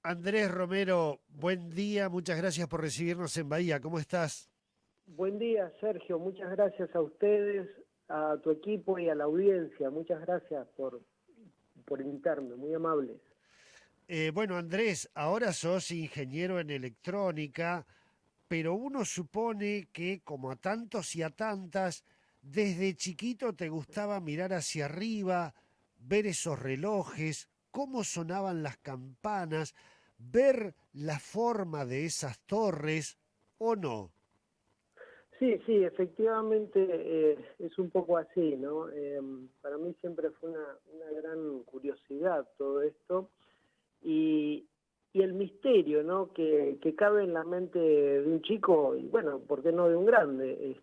Andrés Romero, buen día, muchas gracias por recibirnos en Bahía, ¿cómo estás? Buen día, Sergio. Muchas gracias a ustedes, a tu equipo y a la audiencia. Muchas gracias por invitarme, muy amables. Bueno, Andrés, ahora sos ingeniero en electrónica, pero uno supone que, como a tantos y a tantas, desde chiquito te gustaba mirar hacia arriba, ver esos relojes, cómo sonaban las campanas, ver la forma de esas torres, ¿o no? Sí, sí, efectivamente es un poco así, ¿no? Para mí siempre fue una gran curiosidad todo esto y, y el misterio, ¿no? Que cabe en la mente de un chico y bueno, ¿por qué no de un grande?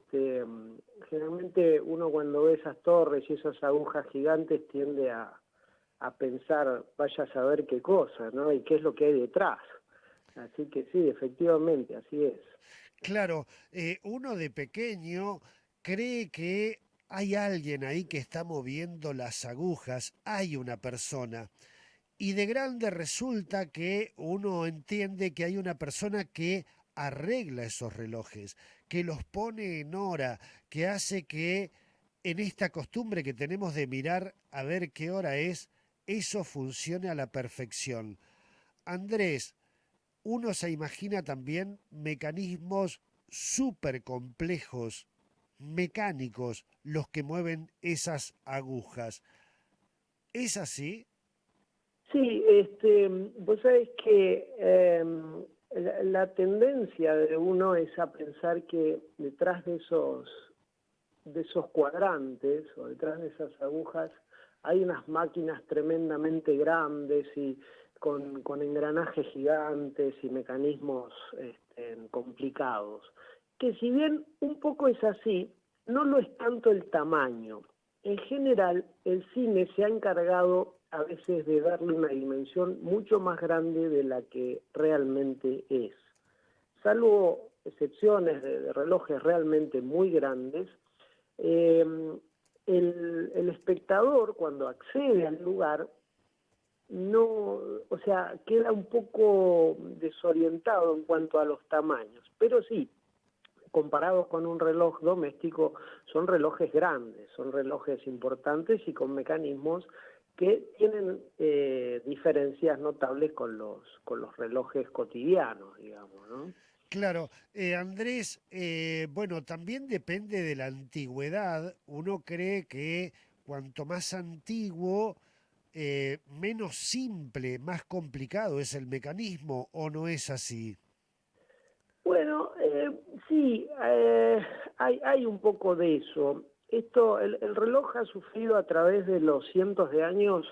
Generalmente uno cuando ve esas torres y esas agujas gigantes tiende a pensar, vaya a saber qué cosa, ¿no? Y qué es lo que hay detrás. Así que sí, efectivamente, así es. Claro, uno de pequeño cree que hay alguien ahí que está moviendo las agujas, hay una persona. Y de grande resulta que uno entiende que hay una persona que arregla esos relojes, que los pone en hora, que hace que en esta costumbre que tenemos de mirar a ver qué hora es, eso funcione a la perfección. Andrés, uno se imagina también mecanismos súper complejos, mecánicos, los que mueven esas agujas. ¿Es así? Sí, vos sabés que la tendencia de uno es a pensar que detrás de esos cuadrantes o detrás de esas agujas hay unas máquinas tremendamente grandes y con engranajes gigantes y mecanismos complicados. Que si bien un poco es así, no lo es tanto el tamaño. En general, el cine se ha encargado a veces de darle una dimensión mucho más grande de la que realmente es. Salvo excepciones de relojes realmente muy grandes, eh, el espectador cuando accede al lugar no, o sea, queda un poco desorientado en cuanto a los tamaños, pero sí, comparados con un reloj doméstico, son relojes grandes, son relojes importantes y con mecanismos que tienen diferencias notables con los relojes cotidianos, digamos, ¿no? Claro, Andrés, bueno, también depende de la antigüedad. Uno cree que cuanto más antiguo, menos simple, más complicado es el mecanismo, ¿o no es así? Bueno, sí, hay un poco de eso. El reloj ha sufrido a través de los cientos de años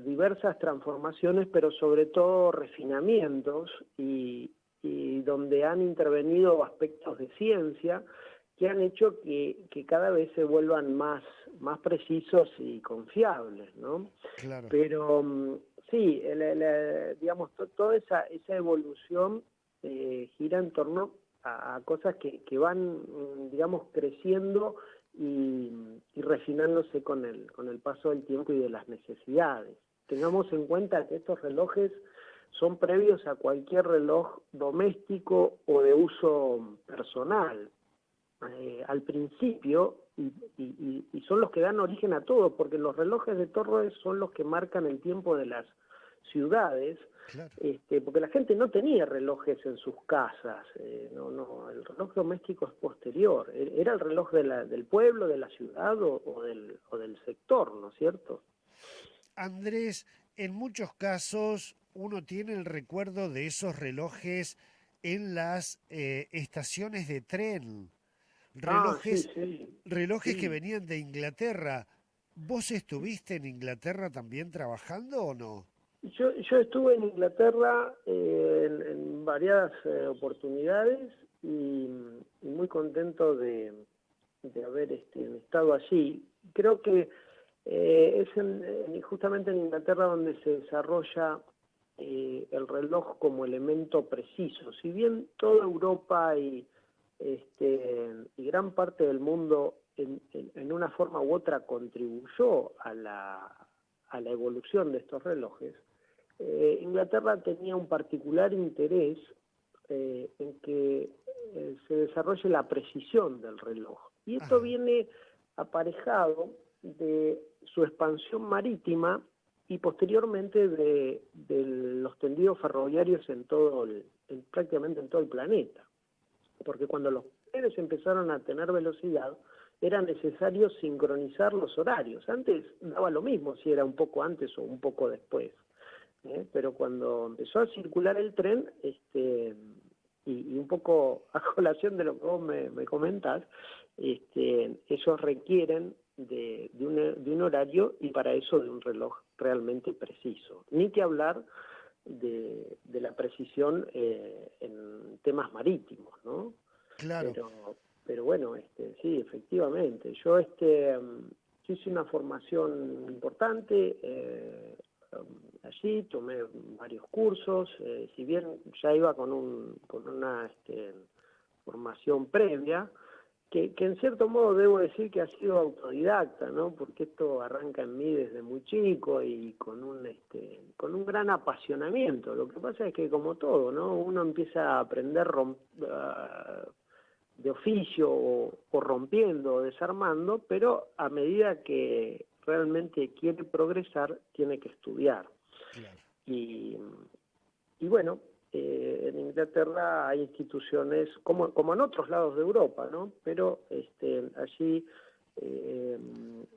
diversas transformaciones, pero sobre todo refinamientos y donde han intervenido aspectos de ciencia que han hecho que cada vez se vuelvan más precisos y confiables, ¿no? Claro. Pero sí, digamos, toda esa evolución gira en torno a cosas que van, digamos, creciendo y refinándose con el paso del tiempo y de las necesidades. Tengamos en cuenta que estos relojes son previos a cualquier reloj doméstico o de uso personal. Al principio, y son los que dan origen a todo, porque los relojes de torres son los que marcan el tiempo de las ciudades, Claro. porque la gente no tenía relojes en sus casas, el reloj doméstico es posterior, era el reloj del pueblo, de la ciudad o del sector, ¿no es cierto? Andrés, en muchos casos uno tiene el recuerdo de esos relojes en las estaciones de tren, Ah, sí, relojes, sí, relojes que sí. venían de Inglaterra. ¿Vos estuviste en Inglaterra también trabajando o no? Yo estuve en Inglaterra en variadas oportunidades y muy contento de haber estado allí. Creo que es justamente en Inglaterra donde se desarrolla el reloj como elemento preciso. Si bien toda Europa y gran parte del mundo en una forma u otra contribuyó a la evolución de estos relojes, Inglaterra tenía un particular interés en que se desarrolle la precisión del reloj. Y esto Ajá, viene aparejado de su expansión marítima y posteriormente de los tendidos ferroviarios prácticamente en todo el planeta. Porque cuando los trenes empezaron a tener velocidad, era necesario sincronizar los horarios. Antes daba lo mismo si era un poco antes o un poco después. Pero cuando empezó a circular el tren, y un poco a colación de lo que vos me comentás, ellos requieren de un horario y para eso de un reloj realmente preciso. Ni que hablar de la precisión en temas marítimos, ¿no? claro. Pero bueno, sí, efectivamente. Yo hice una formación importante allí, tomé varios cursos, si bien ya iba con una formación previa, que en cierto modo debo decir que ha sido autodidacta, ¿no? Porque esto arranca en mí desde muy chico y con un gran apasionamiento. Lo que pasa es que como todo, ¿no? Uno empieza a aprender de oficio o rompiendo o desarmando, pero a medida que realmente quiere progresar, tiene que estudiar. Claro. Y, y bueno, en Inglaterra hay instituciones, como en otros lados de Europa, ¿no? Pero allí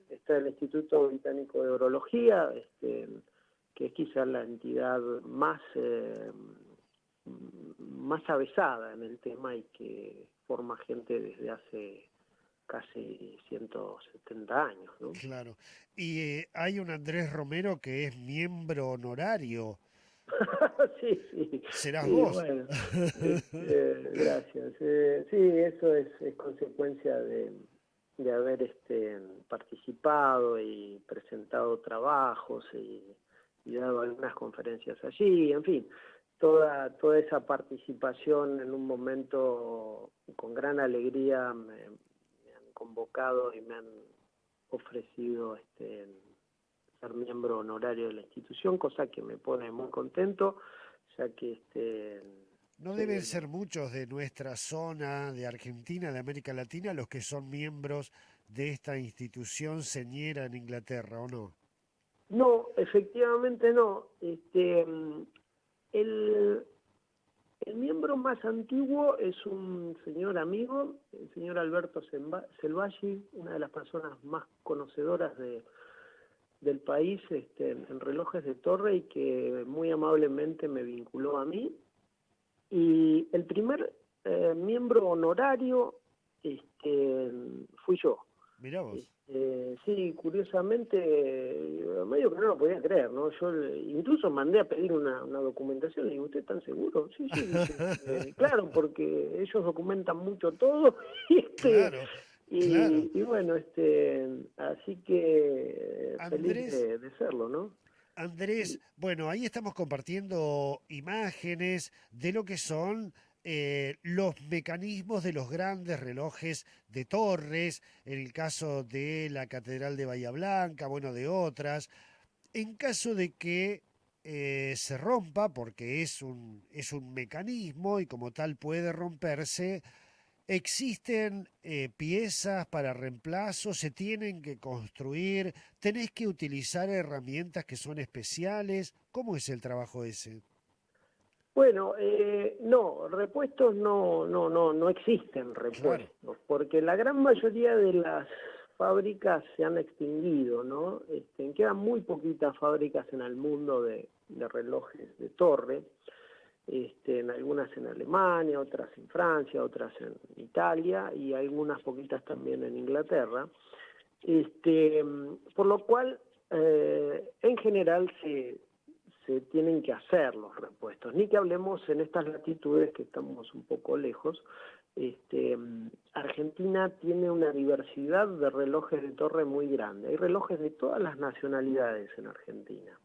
está el Instituto Británico de Orología, que es quizá la entidad más avesada en el tema y que forma gente desde hace casi 170 años, ¿no? Claro. Y hay un Andrés Romero que es miembro honorario. Sí, sí, ¿Serás sí, vos? bueno, gracias. Sí, eso es consecuencia de haber participado y presentado trabajos y dado algunas conferencias allí, en fin, toda esa participación en un momento con gran alegría me han convocado y me han ofrecido ser miembro honorario de la institución, cosa que me pone muy contento, ya que No soy deben el... ser muchos de nuestra zona, de Argentina, de América Latina, los que son miembros de esta institución señera en Inglaterra, ¿o no? No, efectivamente no. El, el miembro más antiguo es un señor amigo, el señor Alberto Selvaggi, una de las personas más conocedoras del país en relojes de torre y que muy amablemente me vinculó a mí. Y el primer miembro honorario fui yo. Mirá vos. Sí, curiosamente, medio que no lo podía creer, ¿no? Yo incluso mandé a pedir una documentación, le digo, ¿usted está seguro? Sí, sí, dice, claro, porque ellos documentan mucho todo, y Claro, claro. y bueno, así que feliz Andrés, de serlo, ¿no? Andrés, bueno, ahí estamos compartiendo imágenes de lo que son los mecanismos de los grandes relojes de torres, en el caso de la Catedral de Bahía Blanca, bueno, de otras. En caso de que se rompa, porque es un mecanismo y como tal puede romperse, existen piezas para reemplazo, se tienen que construir, tenés que utilizar herramientas que son especiales. ¿Cómo es el trabajo ese? Bueno, no, repuestos no existen Claro, repuestos, porque la gran mayoría de las fábricas se han extinguido, ¿no? Quedan muy poquitas fábricas en el mundo de relojes de torre, en algunas en Alemania, otras en Francia, otras en Italia y algunas poquitas también en Inglaterra. Por lo cual, en general se tienen que hacer los repuestos, ni que hablemos en estas latitudes que estamos un poco lejos. Argentina tiene una diversidad de relojes de torre muy grande, hay relojes de todas las nacionalidades en Argentina,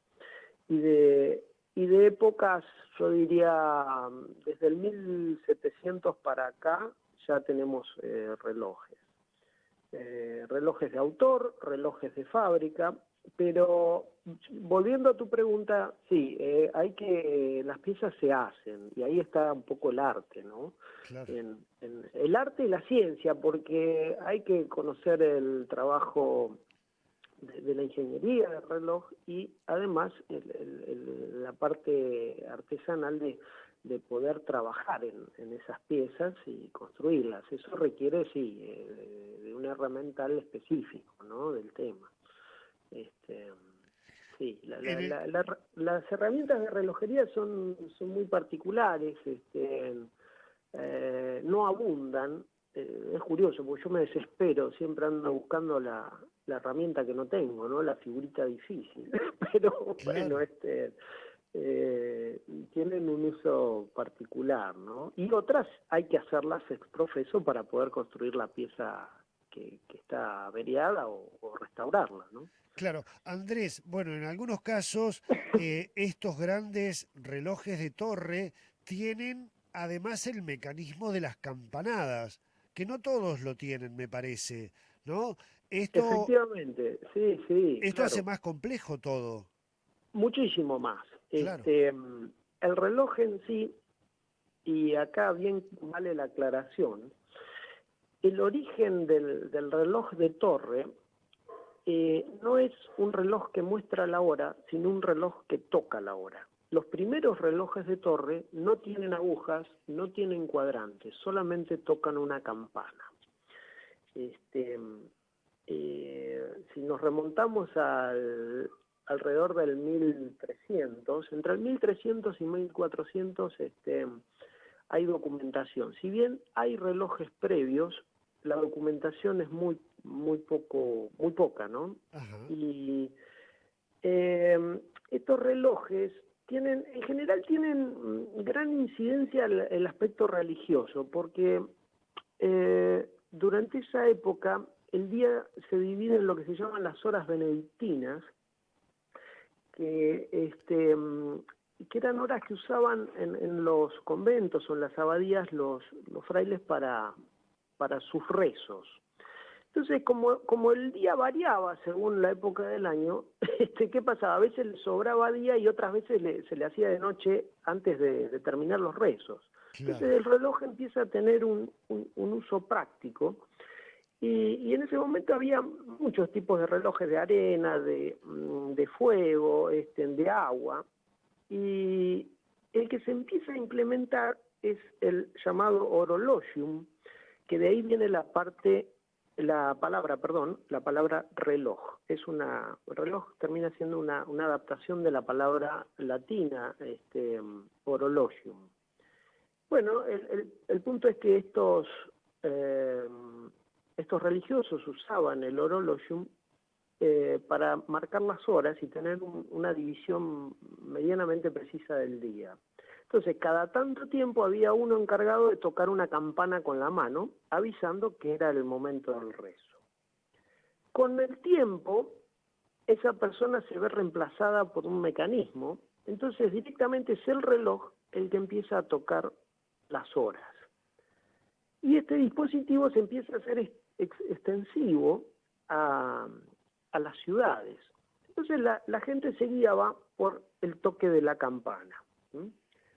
y de épocas, yo diría, desde el 1700 para acá ya tenemos relojes. Relojes de autor, relojes de fábrica, pero volviendo a tu pregunta, sí, las piezas se hacen, y ahí está un poco el arte, ¿no? Claro. En el arte y la ciencia, porque hay que conocer el trabajo de la ingeniería del reloj y además la parte artesanal de poder trabajar en esas piezas y construirlas. Eso requiere, sí, de un herramental específico, ¿no? Del tema. Sí, En el- las herramientas de relojería son muy particulares, no abundan. Es curioso, porque yo me desespero, siempre ando buscando la herramienta que no tengo, ¿no? La figurita difícil. Pero bueno, claro. tienen un uso particular, ¿no? Y otras hay que hacerlas ex profeso para poder construir la pieza que está averiada o restaurarla, ¿no? Claro, Andrés, bueno, en algunos casos estos grandes relojes de torre tienen además el mecanismo de las campanadas, que no todos lo tienen, me parece, ¿no? Esto, Efectivamente, sí, sí, esto hace claro, más complejo todo, muchísimo más. claro. El reloj en sí, y acá bien vale la aclaración, el origen del reloj de torre no es un reloj que muestra la hora, sino un reloj que toca la hora. Los primeros relojes de torre no tienen agujas, no tienen cuadrantes, solamente tocan una campana. Este, si nos remontamos alrededor del 1300, entre el 1300 y 1400 hay documentación. Si bien hay relojes previos, la documentación es muy poca, ¿no? Ajá. Y estos relojes en general tienen gran incidencia el aspecto religioso, porque durante esa época el día se divide en lo que se llaman las horas benedictinas, que que eran horas que usaban en los conventos o en las abadías los frailes para sus rezos. Entonces, como el día variaba según la época del año, ¿qué pasaba? A veces le sobraba día y otras veces se le hacía de noche antes de terminar los rezos. Entonces Claro. el reloj empieza a tener un uso práctico y en ese momento había muchos tipos de relojes de arena, de fuego, de agua, y el que se empieza a implementar es el llamado horologium, que de ahí viene la palabra reloj. Reloj termina siendo una adaptación de la palabra latina, horologium. Bueno, el punto es que eh, estos religiosos usaban el horologium para marcar las horas y tener una división medianamente precisa del día. Entonces, cada tanto tiempo había uno encargado de tocar una campana con la mano, avisando que era el momento del rezo. Con el tiempo, esa persona se ve reemplazada por un mecanismo, entonces directamente es el reloj el que empieza a tocar las horas. Y este dispositivo se empieza a hacer extensivo a las ciudades. Entonces la gente se guiaba por el toque de la campana, ¿sí?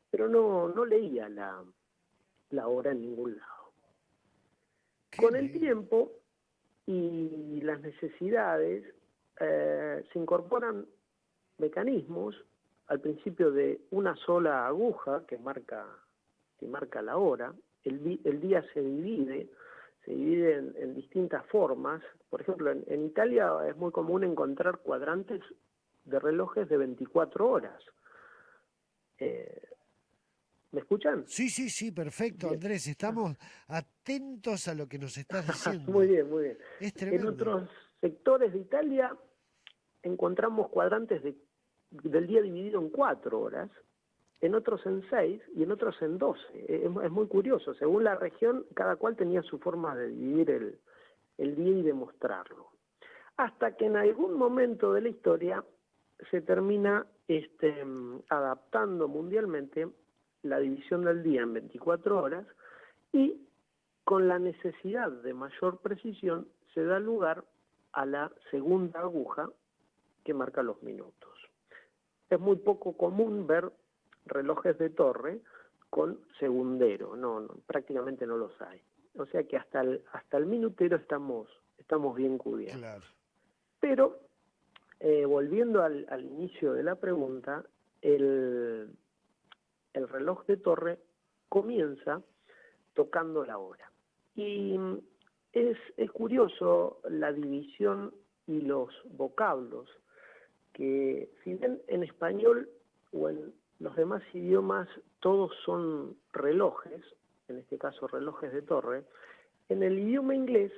Pero no leía la hora en ningún lado. Qué Con el lindo. tiempo y las necesidades se incorporan mecanismos, al principio de una sola aguja que marca la hora. El día se divide en distintas formas. Por ejemplo, en Italia es muy común encontrar cuadrantes de relojes de 24 horas. Eh, ¿Me escuchan? Sí, sí, sí, perfecto, Bien. Andrés. Estamos atentos a lo que nos estás Muy diciendo. bien, muy bien. Es En tremendo. otros sectores de Italia encontramos cuadrantes del día dividido en 4 horas, en otros en 6 y en otros en 12. Es muy curioso. Según la región, cada cual tenía su forma de dividir el día y de mostrarlo. Hasta que en algún momento de la historia se termina adaptando mundialmente la división del día en 24 horas y con la necesidad de mayor precisión se da lugar a la segunda aguja que marca los minutos. Es muy poco común ver relojes de torre con segundero, prácticamente no los hay. O sea que hasta el minutero estamos bien cubiertos. Claro. Pero, volviendo al inicio de la pregunta, el reloj de torre comienza tocando la hora. Y es curioso la división y los vocablos, que si bien en español o en los demás idiomas todos son relojes, en este caso relojes de torre, en el idioma inglés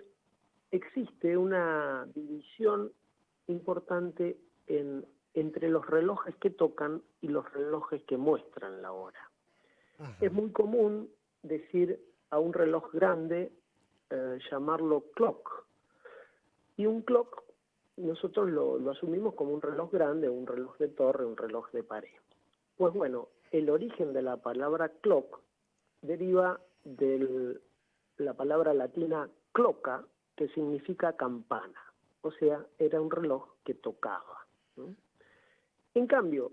existe una división importante entre los relojes que tocan y los relojes que muestran la hora. Ajá. Es muy común decir a un reloj grande, llamarlo clock. Y un clock nosotros lo asumimos como un reloj grande, un reloj de torre, un reloj de pared. Pues bueno, el origen de la palabra clock deriva de la palabra latina cloca, que significa campana. O sea, era un reloj que tocaba, ¿no? En cambio,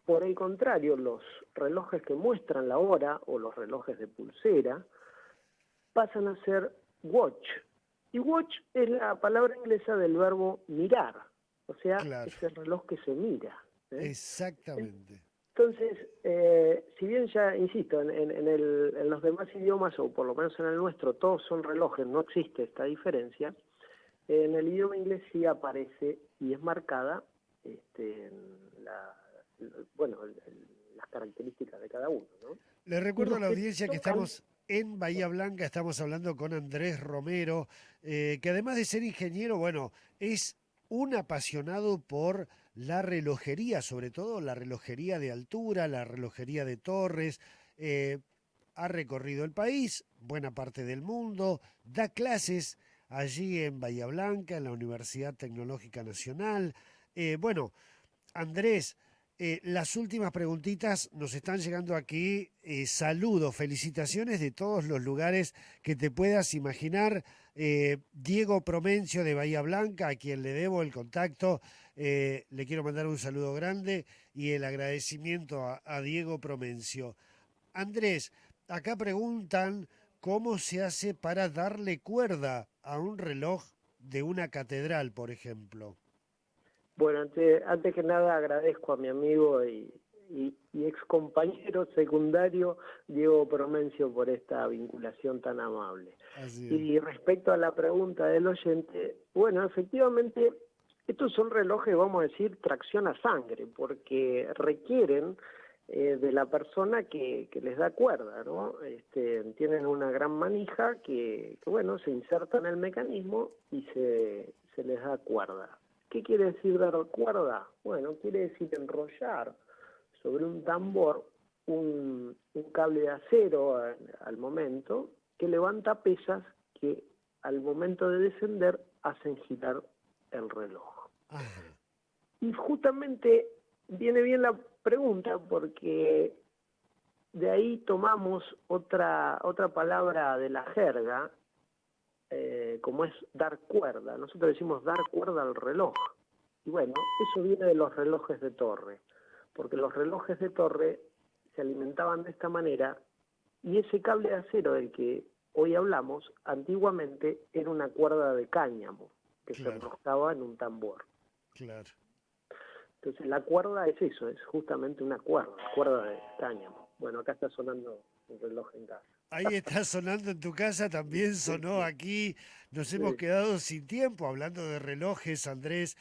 por el contrario, los relojes que muestran la hora o los relojes de pulsera pasan a ser watch. Y watch es la palabra inglesa del verbo mirar. O sea, Claro. es el reloj que se mira, ¿eh? Exactamente. Entonces, si bien ya, insisto, en los demás idiomas, o por lo menos en el nuestro, todos son relojes, no existe esta diferencia, en el idioma inglés sí aparece y es marcada las características de cada uno, ¿no? Le recuerdo a la que audiencia que tocan, estamos en Bahía Blanca, estamos hablando con Andrés Romero, que además de ser ingeniero, bueno, es un apasionado por la relojería, sobre todo la relojería de altura, la relojería de torres. Ha recorrido el país, buena parte del mundo, da clases allí en Bahía Blanca, en la Universidad Tecnológica Nacional. Bueno, Andrés, las últimas preguntitas nos están llegando aquí. Saludos, felicitaciones de todos los lugares que te puedas imaginar. Diego Promencio de Bahía Blanca, a quien le debo el contacto, le quiero mandar un saludo grande y el agradecimiento a Diego Promencio. Andrés, acá preguntan cómo se hace para darle cuerda a un reloj de una catedral, por ejemplo. bueno, antes que nada agradezco a mi amigo y ex compañero secundario Diego Promencio por esta vinculación tan amable. Así es. Y respecto a la pregunta del oyente, bueno, efectivamente, estos son relojes, vamos a decir, tracción a sangre, porque requieren de la persona que les da cuerda, ¿no? Tienen una gran manija que, bueno, se inserta en el mecanismo y se les da cuerda. ¿Qué quiere decir dar cuerda? Bueno, quiere decir enrollar sobre un tambor un cable de acero al momento que levanta pesas que al momento de descender hacen girar el reloj. Ajá. Y justamente viene bien la pregunta porque de ahí tomamos otra palabra de la jerga, como es dar cuerda. Nosotros decimos dar cuerda al reloj. Y bueno, eso viene de los relojes de torre, porque los relojes de torre se alimentaban de esta manera y ese cable de acero del que hoy hablamos, antiguamente era una cuerda de cáñamo que se enroscaba en un tambor. Claro. Entonces la cuerda es eso, es justamente una cuerda de cáñamo. Bueno, acá está sonando un reloj en casa. Ahí está sonando en tu casa, también sonó aquí. Nos hemos quedado sin tiempo hablando de relojes, Andrés.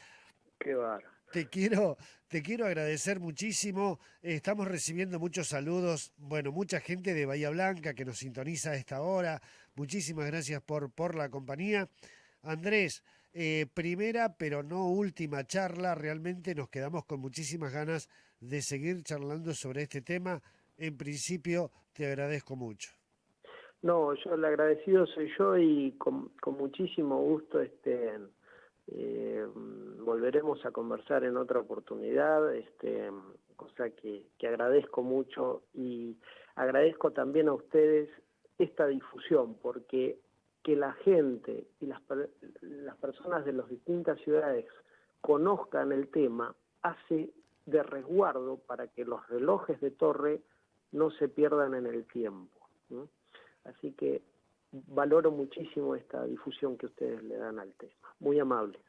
Qué bárbaro. Te quiero agradecer muchísimo. Estamos recibiendo muchos saludos. Bueno, mucha gente de Bahía Blanca que nos sintoniza a esta hora. Muchísimas gracias por la compañía. Andrés, primera pero no última charla. Realmente nos quedamos con muchísimas ganas de seguir charlando sobre este tema. En principio, te agradezco mucho. No, yo el agradecido soy yo y con muchísimo gusto volveremos a conversar en otra oportunidad, cosa que agradezco mucho y agradezco también a ustedes esta difusión, porque que la gente y las personas de las distintas ciudades conozcan el tema, hace de resguardo para que los relojes de torre no se pierdan en el tiempo, ¿no? Así que valoro muchísimo esta difusión que ustedes le dan al tema. Muy amables.